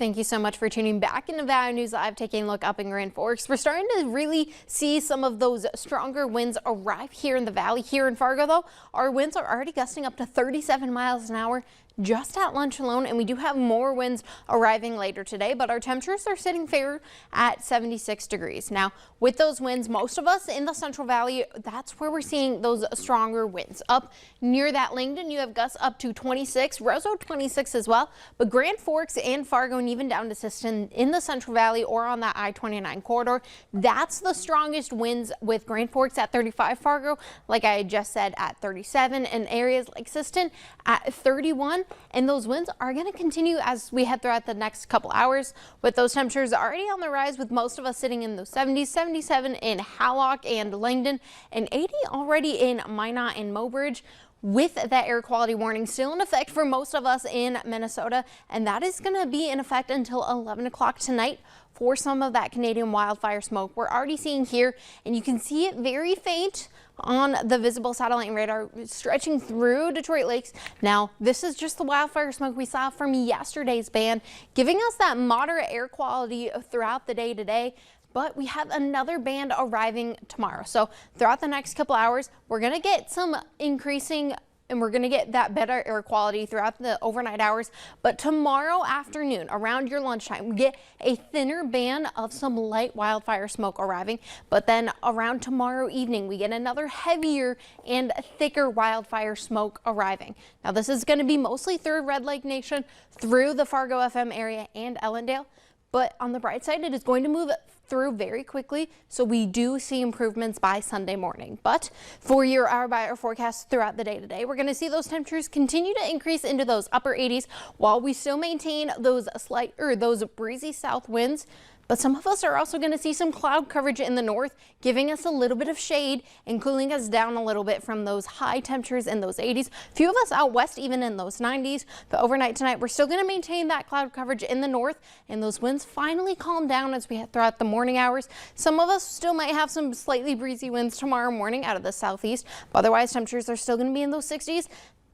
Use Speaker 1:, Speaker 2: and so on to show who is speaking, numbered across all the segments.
Speaker 1: Thank you so much for tuning back into Valley News Live, taking a look up in Grand Forks. We're starting to really see some of those stronger winds arrive here in the valley. Here in Fargo, though, our winds are already gusting up to 37 miles an hour just at lunch alone, and we do have more winds arriving later today, but our temperatures are sitting fair at 76 degrees. Now, with those winds, most of us in the Central Valley, that's where we're seeing those stronger winds. Up near that Langdon, you have gusts up to 26, Roseau 26 as well, but Grand Forks and Fargo and even down to Siston in the Central Valley or on that I-29 corridor, that's the strongest winds, with Grand Forks at 35, Fargo, like I just said, at 37, and areas like Siston at 31. And those winds are going to continue as we head throughout the next couple hours, with those temperatures already on the rise, with most of us sitting in those 70s, 77 in Hallock and Langdon, and 80 already in Minot and Mobridge, with that air quality warning still in effect for most of us in Minnesota. And that is going to be in effect until 11 o'clock tonight for some of that Canadian wildfire smoke we're already seeing here, and you can see it very faint on the visible satellite radar stretching through Detroit Lakes. Now, this is just the wildfire smoke we saw from yesterday's band, giving us that moderate air quality throughout the day today. But we have another band arriving tomorrow. So throughout the next couple hours, we're going to get some increasing, and we're going to get that better air quality throughout the overnight hours. But tomorrow afternoon, around your lunchtime, we get a thinner band of some light wildfire smoke arriving. But then around tomorrow evening, we get another heavier and thicker wildfire smoke arriving. Now, this is going to be mostly through Red Lake Nation, through the Fargo FM area and Ellendale. But on the bright side, it is going to move through very quickly, so we do see improvements by Sunday morning. But for your hour-by-hour forecast throughout the day today, we're going to see those temperatures continue to increase into those upper 80s while we still maintain those those breezy south winds. But some of us are also going to see some cloud coverage in the north, giving us a little bit of shade and cooling us down a little bit from those high temperatures in those 80s. Few of us out west even in those 90s. But overnight tonight, we're still going to maintain that cloud coverage in the north, and those winds finally calm down as we head throughout the morning hours. Some of us still might have some slightly breezy winds tomorrow morning out of the southeast, but otherwise temperatures are still going to be in those 60s.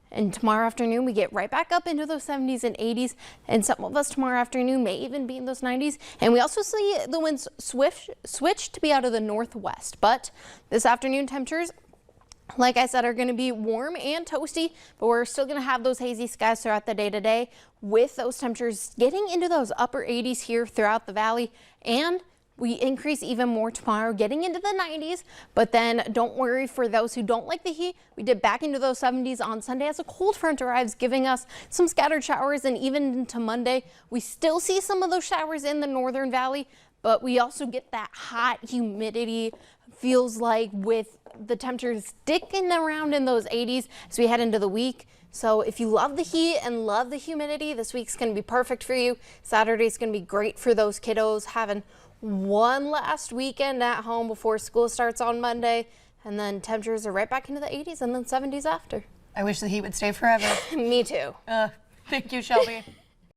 Speaker 1: And tomorrow afternoon, we get right back up into those 70s and 80s. And some of us tomorrow afternoon may even be in those 90s. And we also see the winds switch to be out of the northwest. But this afternoon temperatures, like I said, are going to be warm and toasty, but we're still going to have those hazy skies throughout the day today, with those temperatures getting into those upper 80s here throughout the valley. And we increase even more tomorrow, getting into the 90s, but then don't worry for those who don't like the heat. We dip back into those 70s on Sunday as a cold front arrives, giving us some scattered showers, and even into Monday, we still see some of those showers in the northern valley, but we also get that hot humidity, feels like, with the temperatures sticking around in those 80s as we head into the week. So if you love the heat and love the humidity, this week's going to be perfect for you. Saturday's going to be great for those kiddos having one last weekend at home before school starts on Monday, and then temperatures are right back into the 80s and then 70s after.
Speaker 2: I wish the heat would stay forever.
Speaker 1: Me too.
Speaker 2: Thank you, Shelby.